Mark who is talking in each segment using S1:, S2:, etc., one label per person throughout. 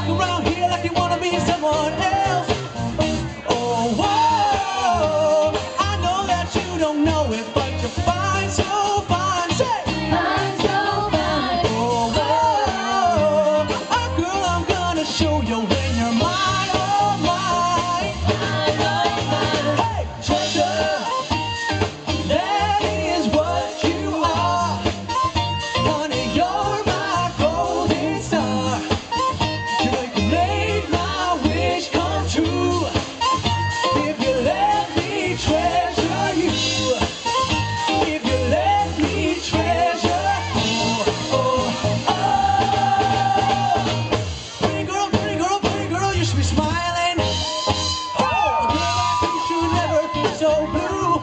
S1: around here like you wanna be someone else. Oh, whoa, I know that you don't know it, but you're fine, so fine. Say,
S2: Fine, so fine.
S1: oh, whoa, oh, girl, I'm gonna show you when you're mine, oh, mine.
S2: Fine, oh, fine.
S1: Hey, treasure, that is what you are. Honey, you're my golden star. You make my wish come true. If you let me treasure you. If you let me treasure. Oh, oh, oh. Pretty girl, pretty girl, pretty girl, you should be smiling. Oh, a girl like you should never be so blue.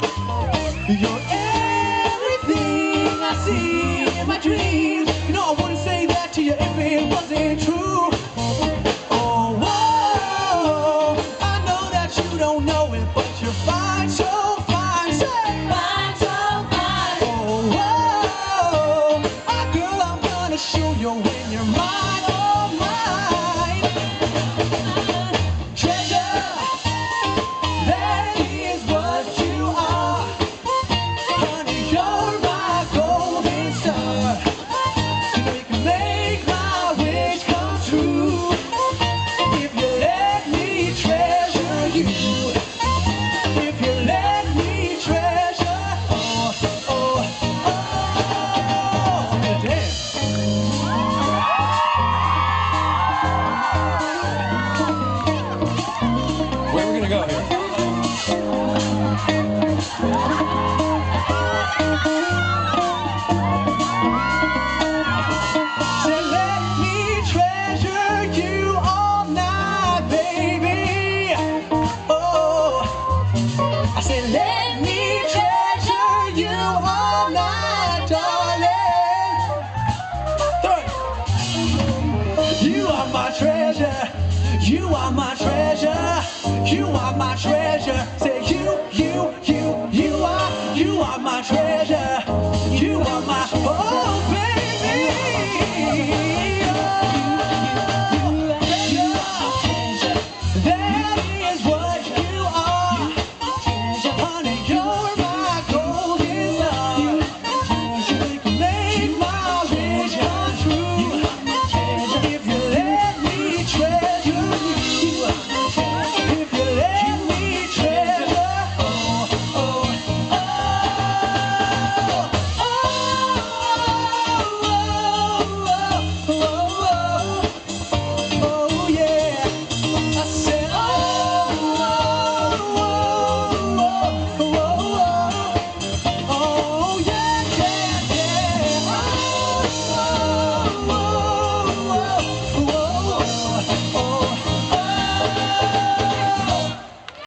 S1: You're everything I see in my dreams. You know I wouldn't say that to you if it wasn't true. Oh, whoa, I know that you don't know it, but you're fine, so fine. Say,
S2: Fine, so fine.
S1: oh, whoa, ah, girl, I'm gonna show you when you're mine, oh, mine. Treasure, that is what you are. Honey, you're my golden star. You know you can make my wish come true. If you let me treasure you. If you let me treasure. Oh, oh, oh. Yeah, dance. Where are we gonna go here? Say, let me treasure you all night, baby. Oh, I said, let me treasure you all night, darling. You are my treasure. You are my treasure. You are my treasure. Say,